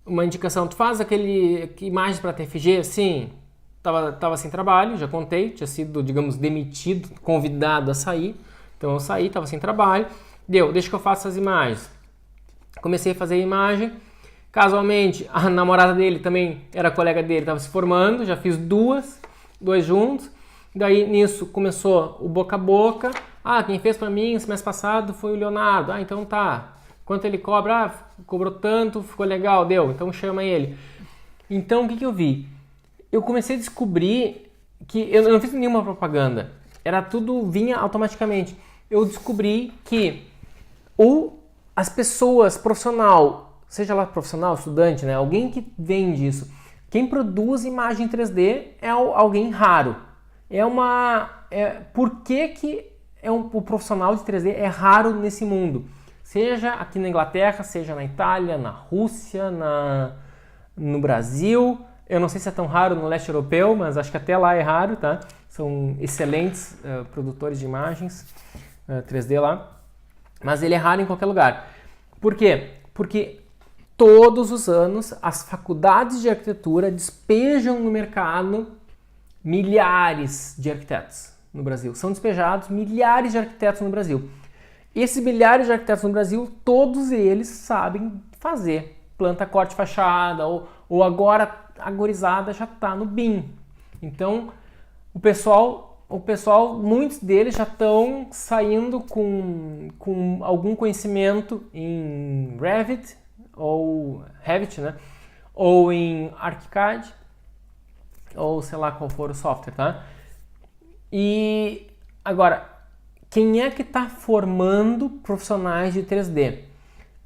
Speaker 1: uma indicação. Tu faz aquele imagens para TFG? Sim. Tava sem trabalho, já contei, tinha sido, digamos, demitido, convidado a sair. Então eu saí, tava sem trabalho. Deixa que eu faça essas imagens. Comecei a fazer a imagem. Casualmente, a namorada dele também era colega dele, estava se formando. Já fiz dois juntos. Daí, nisso, começou o boca a boca. Quem fez para mim esse mês passado foi o Leonardo. Então tá. Quanto ele cobra? Cobrou tanto, ficou legal, deu. Então chama ele. Então, o que eu vi? Eu comecei a descobrir que eu não fiz nenhuma propaganda. Era tudo, vinha automaticamente. Eu descobri que as pessoas, profissional, seja lá profissional, estudante, né? Alguém que vende isso, quem produz imagem 3D é alguém raro. Por que o profissional de 3D é raro nesse mundo? Seja aqui na Inglaterra, seja na Itália, na Rússia, no Brasil. Eu não sei se é tão raro no leste europeu, mas acho que até lá é raro, tá? São excelentes produtores de imagens 3D lá. Mas ele é raro em qualquer lugar. Por quê? Porque todos os anos as faculdades de arquitetura despejam no mercado milhares de arquitetos no Brasil. São despejados milhares de arquitetos no Brasil. Esses milhares de arquitetos no Brasil, todos eles sabem fazer planta, corte, fachada, ou agora a gurizada já está no BIM. Então, o pessoal, muitos deles já estão saindo com algum conhecimento em Revit, ou Revit, né? Ou em ArchiCAD, ou sei lá qual for o software, tá? E agora, quem é que está formando profissionais de 3D?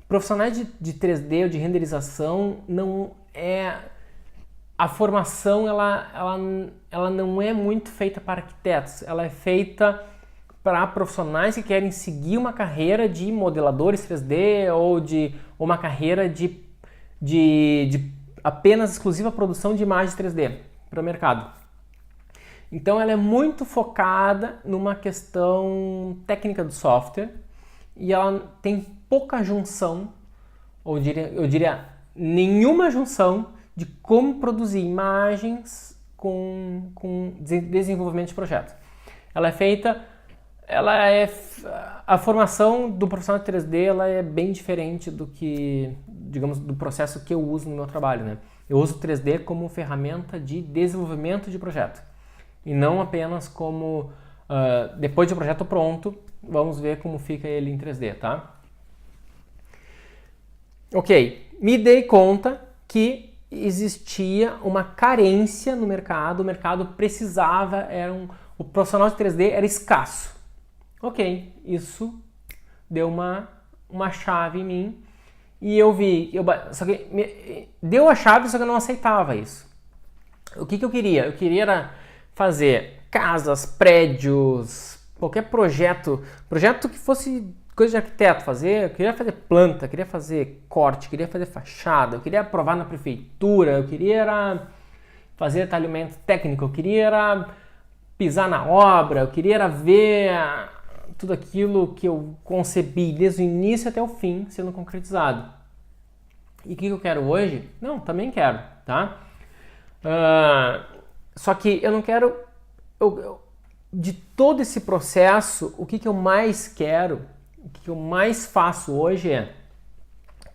Speaker 1: Profissionais de 3D ou de renderização não é... A formação, ela não é muito feita para arquitetos, ela é feita para profissionais que querem seguir uma carreira de modeladores 3D ou de uma carreira de apenas exclusiva produção de imagens 3D para o mercado. Então ela é muito focada numa questão técnica do software e ela tem pouca junção, ou eu diria nenhuma junção de como produzir imagens com desenvolvimento de projeto. A formação do profissional de 3D ela é bem diferente do que, digamos, do processo que eu uso no meu trabalho, né? Eu uso o 3D como ferramenta de desenvolvimento de projeto e não apenas como, depois de projeto pronto, vamos ver como fica ele em 3D, tá? Ok, me dei conta que existia uma carência no mercado, o mercado precisava, o profissional de 3D era escasso. Ok, isso deu uma chave em mim e eu vi, só que deu a chave, só que eu não aceitava isso. O que eu queria? Eu queria era fazer casas, prédios, qualquer projeto que fosse coisa de arquiteto eu queria fazer planta, queria fazer corte, queria fazer fachada, eu queria aprovar na prefeitura, eu queria era fazer detalhamento técnico, eu queria era pisar na obra, eu queria era ver tudo aquilo que eu concebi desde o início até o fim sendo concretizado. E o que eu quero hoje? Não, também quero, tá? Só que eu não quero... de todo esse processo, o que eu mais quero, o que eu mais faço hoje é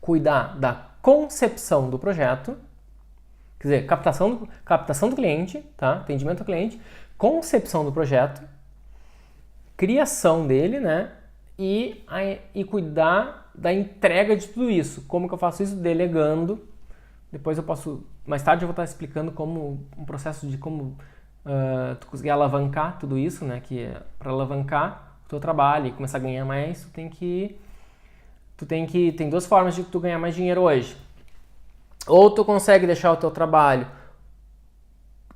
Speaker 1: cuidar da concepção do projeto, quer dizer, captação do cliente, tá? Atendimento ao cliente, concepção do projeto, criação dele, né? E cuidar da entrega de tudo isso. Como que eu faço isso? Delegando. Depois mais tarde eu vou estar explicando como um processo de como tu conseguir alavancar tudo isso, né? Que para alavancar o teu trabalho e começar a ganhar mais, tem duas formas de tu ganhar mais dinheiro hoje. Ou tu consegue deixar o teu trabalho,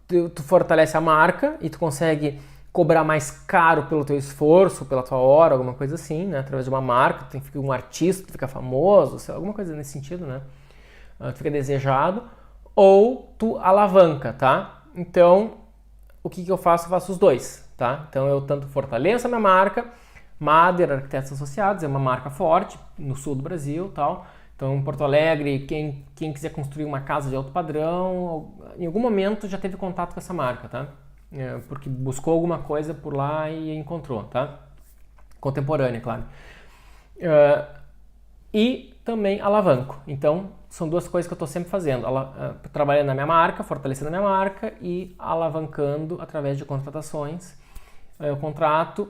Speaker 1: tu fortalece a marca e tu consegue cobrar mais caro pelo teu esforço, pela tua hora, alguma coisa assim, né? Através de uma marca, tu fica um artista, tu fica famoso, sei lá, alguma coisa nesse sentido, né? Tu fica desejado. Ou tu alavanca, tá? Então, o que eu faço? Eu faço os dois, tá? Então, eu tanto fortaleço a minha marca, Mader Arquitetos Associados, é uma marca forte no sul do Brasil, tal. Então, em Porto Alegre, quem quiser construir uma casa de alto padrão, em algum momento já teve contato com essa marca, tá? Porque buscou alguma coisa por lá e encontrou, tá? Contemporânea, claro. E também alavanco. Então, são duas coisas que eu estou sempre fazendo. Trabalhando na minha marca, fortalecendo a minha marca e alavancando através de contratações. Eu contrato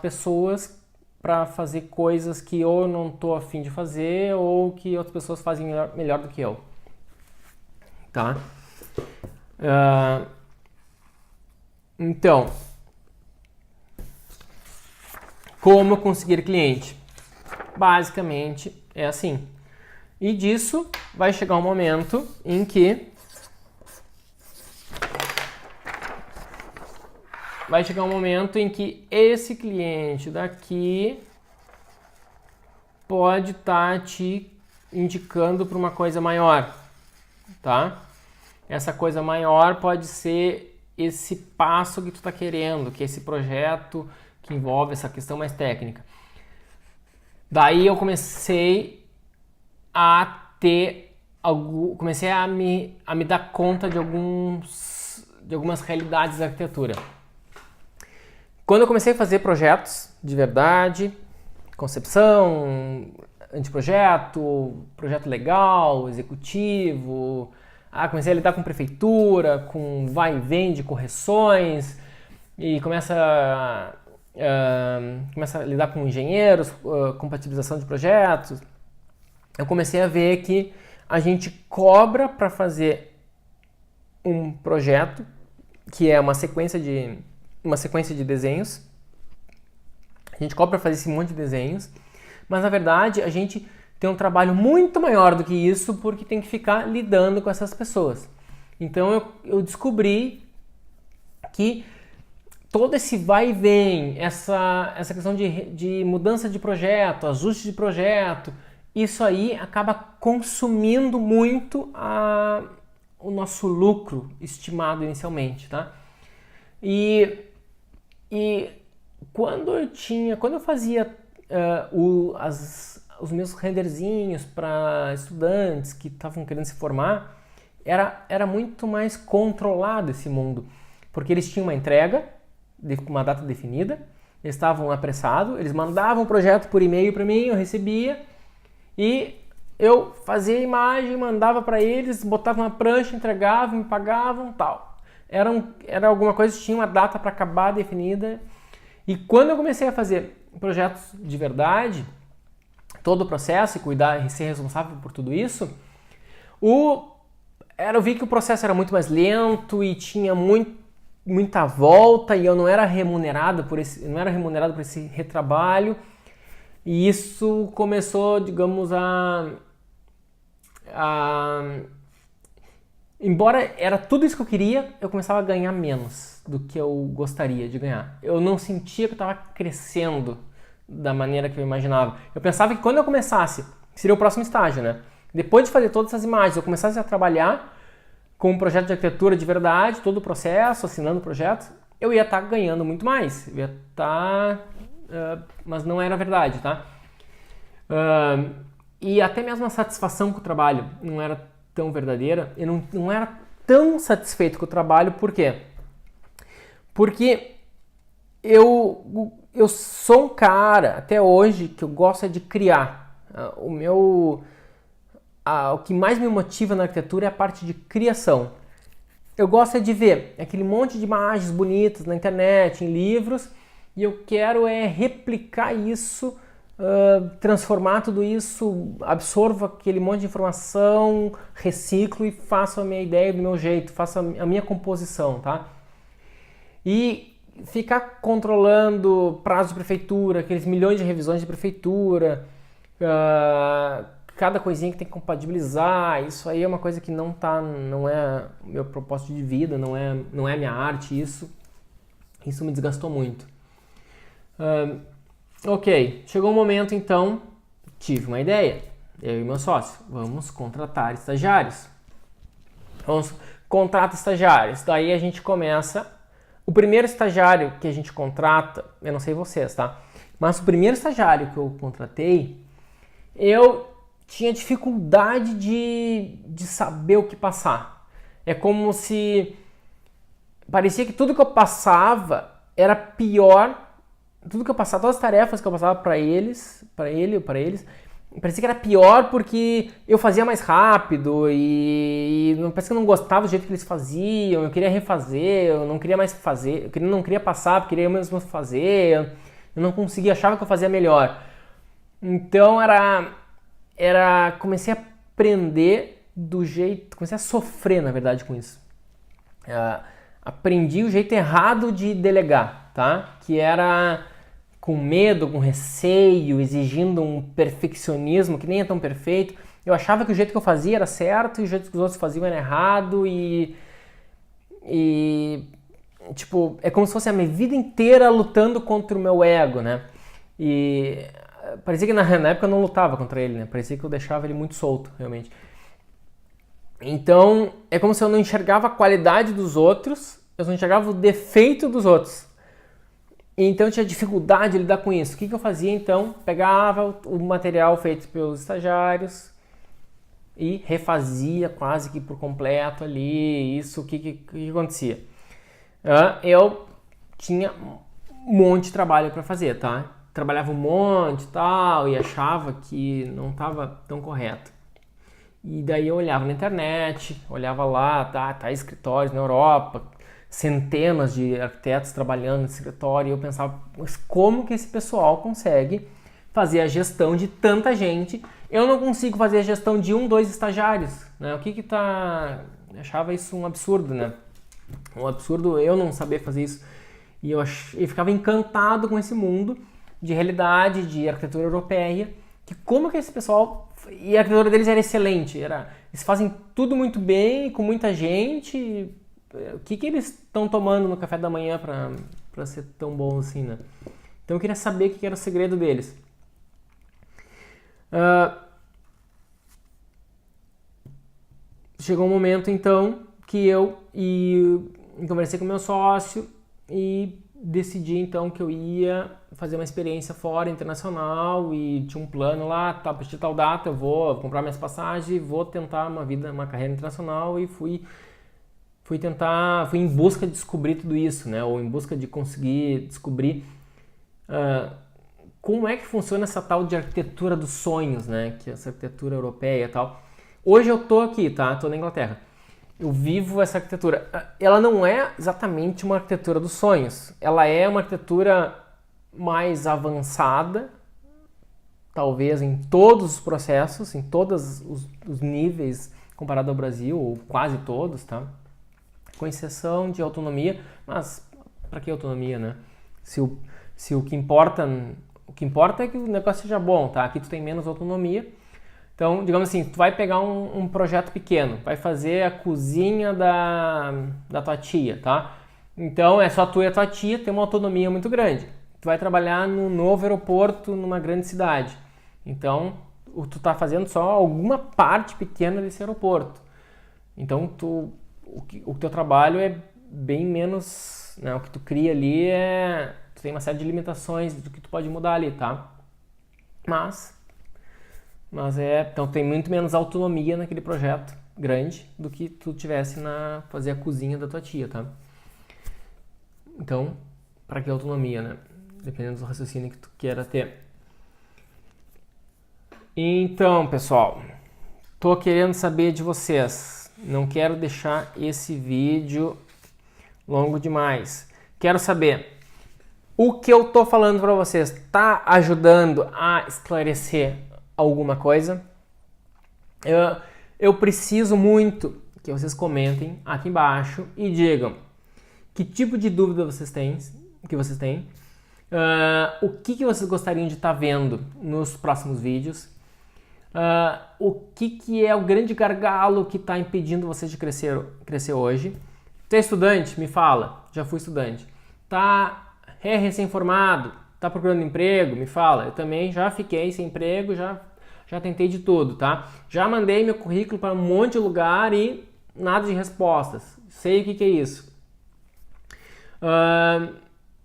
Speaker 1: pessoas para fazer coisas que ou eu não estou a fim de fazer ou que outras pessoas fazem melhor do que eu. Tá? Então, como conseguir cliente? Basicamente é assim. E disso vai chegar um momento em que esse cliente daqui pode estar te indicando para uma coisa maior, tá? Essa coisa maior pode ser esse passo que tu está querendo, que é esse projeto que envolve essa questão mais técnica. Daí eu comecei a ter comecei a me dar conta de algumas realidades da arquitetura. Quando eu comecei a fazer projetos de verdade, concepção, anteprojeto, projeto legal, executivo, comecei a lidar com prefeitura, com vai e vem de correções, e começa a lidar com engenheiros, compatibilização de projetos. Eu comecei a ver que a gente cobra para fazer um projeto, que é uma sequência de desenhos. A gente cobra para fazer esse monte de desenhos, mas na verdade a gente tem um trabalho muito maior do que isso, porque tem que ficar lidando com essas pessoas. Então eu descobri que todo esse vai e vem, essa questão de mudança de projeto, ajuste de projeto, isso aí acaba consumindo muito o nosso lucro estimado inicialmente, tá? E quando eu fazia os meus renderzinhos para estudantes que estavam querendo se formar, era muito mais controlado esse mundo, porque eles tinham uma entrega, uma data definida, eles estavam apressados, eles mandavam o projeto por e-mail para mim, eu recebia, e eu fazia a imagem, mandava para eles, botava uma prancha, entregava, me pagavam, tal. Era alguma coisa que tinha uma data para acabar definida. E quando eu comecei a fazer projetos de verdade, todo o processo e cuidar e ser responsável por tudo isso, eu vi que o processo era muito mais lento e tinha muita volta, e eu não era remunerado por esse retrabalho. E isso começou, digamos, embora era tudo isso que eu queria, eu começava a ganhar menos do que eu gostaria de ganhar. Eu não sentia que eu estava crescendo da maneira que eu imaginava. Eu pensava que quando eu começasse, seria o próximo estágio, né? Depois de fazer todas essas imagens, eu começasse a trabalhar com um projeto de arquitetura de verdade, todo o processo, assinando projetos, eu ia estar ganhando muito mais. Eu ia estar... mas não era verdade, tá? E até mesmo a satisfação com o trabalho não era tão verdadeira. Eu não era tão satisfeito com o trabalho. Por quê? Porque eu sou um cara, até hoje, que eu gosto de criar. O que mais me motiva na arquitetura é a parte de criação. Eu gosto de ver aquele monte de imagens bonitas na internet, em livros, e eu quero replicar isso, transformar tudo isso, absorvo aquele monte de informação, reciclo e faço a minha ideia do meu jeito, faço a minha composição, tá? E ficar controlando prazo de prefeitura, aqueles milhões de revisões de prefeitura, cada coisinha que tem que compatibilizar, isso aí é uma coisa que não é o meu propósito de vida, não é a minha arte, isso me desgastou muito. Ok, chegou o momento então, tive uma ideia, eu e meu sócio, vamos contratar estagiários. Vamos contratar estagiários, daí a gente começa, o primeiro estagiário que a gente contrata, eu não sei vocês, tá? Mas o primeiro estagiário que eu contratei, eu tinha dificuldade de saber o que passar. É como se parecia que tudo que eu passava era pior. Tudo que eu passava, todas as tarefas que eu passava para ele ou para eles, parecia que era pior porque eu fazia mais rápido e parecia que eu não gostava do jeito que eles faziam, eu queria refazer, eu não queria mais fazer, eu não queria passar, porque queria eu mesmo fazer, eu não conseguia, achava que eu fazia melhor. Então comecei a aprender comecei a sofrer, na verdade, com isso. Aprendi o jeito errado de delegar, tá? Que era com medo, com receio, exigindo um perfeccionismo que nem é tão perfeito. Eu achava que o jeito que eu fazia era certo e o jeito que os outros faziam era errado e tipo, é como se fosse a minha vida inteira lutando contra o meu ego, né? E parecia que na época eu não lutava contra ele, né? Parecia que eu deixava ele muito solto, realmente. Então, é como se eu não enxergava a qualidade dos outros, eu só enxergava o defeito dos outros. Então, eu tinha dificuldade de lidar com isso. O que eu fazia, então? Pegava o material feito pelos estagiários, e refazia quase que por completo ali. Isso, o que acontecia? Eu tinha um monte de trabalho para fazer, tá? Trabalhava um monte e tal e achava que não estava tão correto. E daí eu olhava na internet, olhava lá, tá escritórios na Europa, centenas de arquitetos trabalhando nesse escritório, e eu pensava, mas como que esse pessoal consegue fazer a gestão de tanta gente? Eu não consigo fazer a gestão de 1, 2 estagiários, né? O que tá... Eu achava isso um absurdo, né? Um absurdo eu não saber fazer isso. E eu ficava encantado com esse mundo de realidade, de arquitetura europeia, que como que esse pessoal... E a arquitetura deles era excelente, eles fazem tudo muito bem, com muita gente. O que eles estão tomando no café da manhã para ser tão bom assim, né? Então eu queria saber o que era o segredo deles. Chegou um momento então que eu conversei com meu sócio e decidi então que eu ia fazer uma experiência fora, internacional, e tinha um plano lá, a partir de tal data eu vou comprar minhas passagens e vou tentar uma carreira internacional, e fui em busca de descobrir tudo isso, né? Ou em busca de conseguir descobrir como é que funciona essa tal de arquitetura dos sonhos, né? Que é essa arquitetura europeia e tal. Hoje eu tô aqui, tá? Tô na Inglaterra. Eu vivo essa arquitetura. Ela não é exatamente uma arquitetura dos sonhos. Ela é uma arquitetura mais avançada, talvez em todos os processos, em todos os níveis comparado ao Brasil, ou quase todos, tá? Com exceção de autonomia, mas para que autonomia, né? Se o que importa é que o negócio seja bom, tá? Aqui tu tem menos autonomia. Então, digamos assim, tu vai pegar um projeto pequeno, vai fazer a cozinha da tua tia, tá? Então, é só tu e a tua tia, tem uma autonomia muito grande. Tu vai trabalhar no novo aeroporto, numa grande cidade. Então, tu tá fazendo só alguma parte pequena desse aeroporto. Então, o teu trabalho é bem menos, né? O que tu cria ali tu tem uma série de limitações do que tu pode mudar ali, tá? Então tem muito menos autonomia naquele projeto grande do que tu tivesse fazer a cozinha da tua tia, tá? Então, para que autonomia, né? Dependendo do raciocínio que tu queira ter. Então, pessoal, tô querendo saber de vocês. Não quero deixar esse vídeo longo demais. Quero saber, o que eu tô falando para vocês tá ajudando a esclarecer alguma coisa? Eu preciso muito que vocês comentem aqui embaixo e digam que tipo de dúvida vocês têm, o que vocês gostariam de estar vendo nos próximos vídeos, o que é o grande gargalo que está impedindo vocês de crescer hoje. Tu é estudante? Me fala, já fui estudante. É recém-formado? Tá procurando emprego? Me fala. Eu também já fiquei sem emprego, já tentei de tudo, tá? Já mandei meu currículo para um monte de lugar e nada de respostas. Sei o que é isso.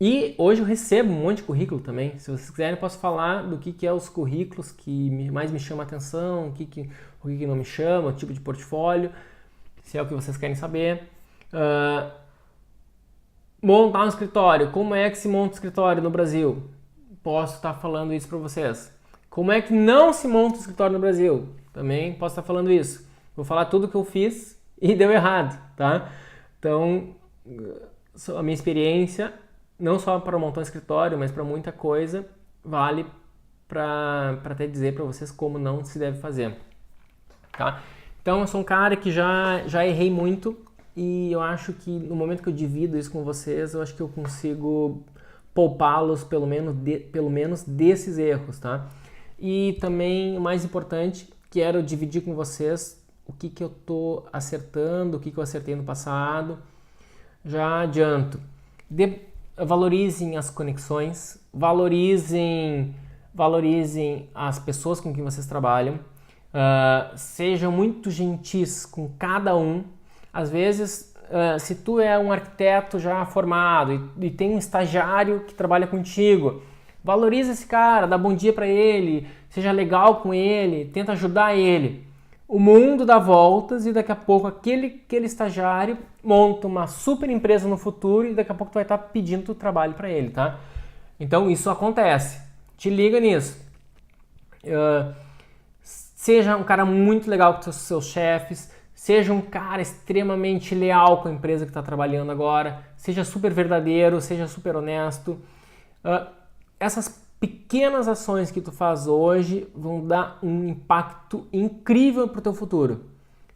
Speaker 1: E hoje eu recebo um monte de currículo também. Se vocês quiserem, eu posso falar do que é os currículos que mais me chamam a atenção, o que não me chama, o tipo de portfólio, se é o que vocês querem saber. Montar um escritório. Como é que se monta um escritório no Brasil? Posso estar falando isso para vocês. Como é que não se monta um escritório no Brasil? Também posso estar falando isso. Vou falar tudo o que eu fiz e deu errado, tá? Então, a minha experiência, não só para montar um escritório, mas para muita coisa, vale para até dizer para vocês como não se deve fazer, tá? Então, eu sou um cara que já errei muito, e eu acho que no momento que eu divido isso com vocês, eu acho que eu consigo poupá-los pelo menos desses erros, tá? E também, o mais importante, quero dividir com vocês o que eu tô acertando, o que eu acertei no passado. Já adianto, valorizem as conexões, valorizem as pessoas com quem vocês trabalham, sejam muito gentis com cada um. Às vezes, se tu é um arquiteto já formado e tem um estagiário que trabalha contigo, valoriza esse cara, dá bom dia para ele, seja legal com ele, tenta ajudar ele. o mundo dá voltas e daqui a pouco aquele estagiário monta uma super empresa no futuro e daqui a pouco tu vai estar pedindo o trabalho para ele, tá? Então isso acontece. Te liga nisso. Seja um cara muito legal com os seus chefes, seja um cara extremamente leal com a empresa que está trabalhando agora, seja super verdadeiro, seja super honesto. Essas pequenas ações que tu faz hoje vão dar um impacto incrível para o teu futuro.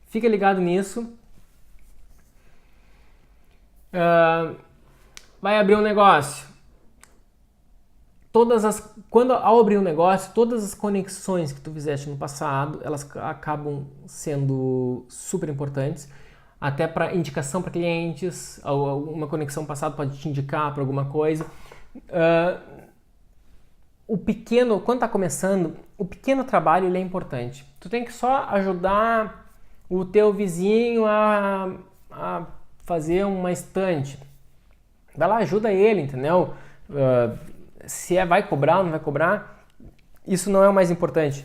Speaker 1: Fica ligado nisso. Vai abrir um negócio. Ao abrir um negócio, todas as conexões que tu fizeste no passado, elas acabam sendo super importantes, até para indicação para clientes. Uma conexão passada pode te indicar para alguma coisa. Quando está começando, o pequeno trabalho ele é importante. Tu tem que só ajudar o teu vizinho a fazer uma estante. Vai lá, ajuda ele, entendeu? Se vai cobrar ou não vai cobrar, isso não é o mais importante.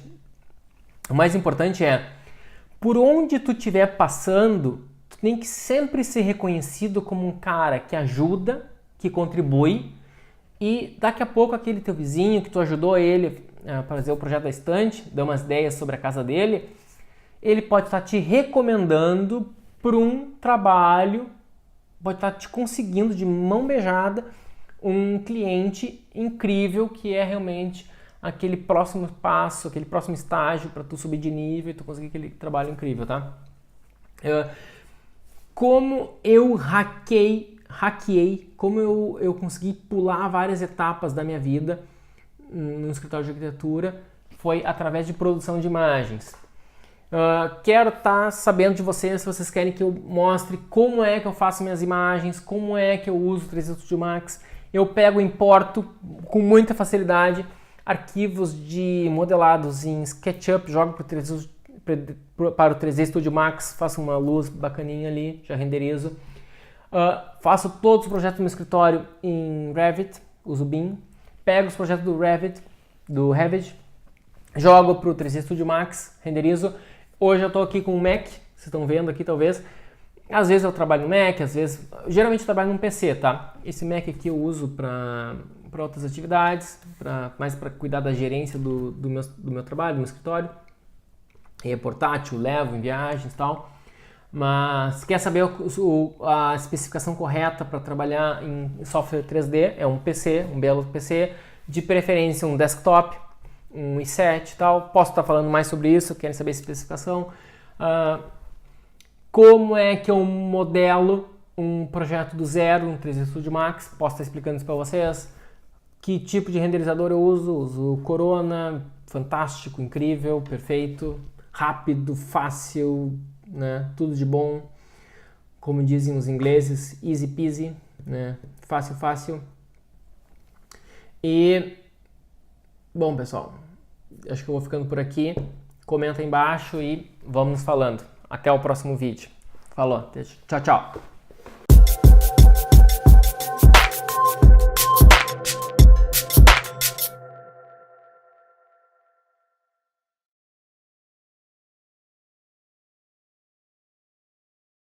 Speaker 1: O mais importante é, por onde tu estiver passando, tu tem que sempre ser reconhecido como um cara que ajuda, que contribui, e daqui a pouco aquele teu vizinho que tu ajudou ele a fazer o projeto da estante, deu umas ideias sobre a casa dele, ele pode estar te recomendando para um trabalho, pode estar te conseguindo de mão beijada um cliente incrível que é realmente aquele próximo passo, aquele próximo estágio para tu subir de nível e tu conseguir aquele trabalho incrível, tá? Como eu hackeei, como eu consegui pular várias etapas da minha vida no escritório de arquitetura foi através de produção de imagens. Quero estar sabendo de vocês, se vocês querem que eu mostre como é que eu faço minhas imagens, como é que eu uso o 3ds Studio Max. Eu pego e importo com muita facilidade arquivos de modelados em SketchUp, jogo para o 3D Studio Max, faço uma luz bacaninha ali, já renderizo. Faço todos os projetos do meu escritório em Revit, uso BIM. Pego os projetos do Revit, jogo para o 3D Studio Max, renderizo. Hoje eu estou aqui com o Mac, vocês estão vendo aqui talvez. Às vezes eu trabalho no Mac, geralmente eu trabalho num PC, tá? Esse Mac aqui eu uso para outras atividades, mais para cuidar da gerência do meu trabalho, do meu escritório. E é portátil, levo em viagens e tal. Mas se quer saber a especificação correta para trabalhar em software 3D, é um PC, um belo PC, de preferência um desktop, um i7 e tal. Posso estar falando mais sobre isso, querem saber a especificação. Como é que eu modelo um projeto do zero, um 3D Studio Max, posso estar explicando isso para vocês. Que tipo de renderizador eu uso o Corona, fantástico, incrível, perfeito, rápido, fácil, né? Tudo de bom, como dizem os ingleses, easy peasy, né? Fácil. E, bom pessoal, acho que eu vou ficando por aqui, comenta aí embaixo e vamos nos falando. Até o próximo vídeo. Falou, tchau.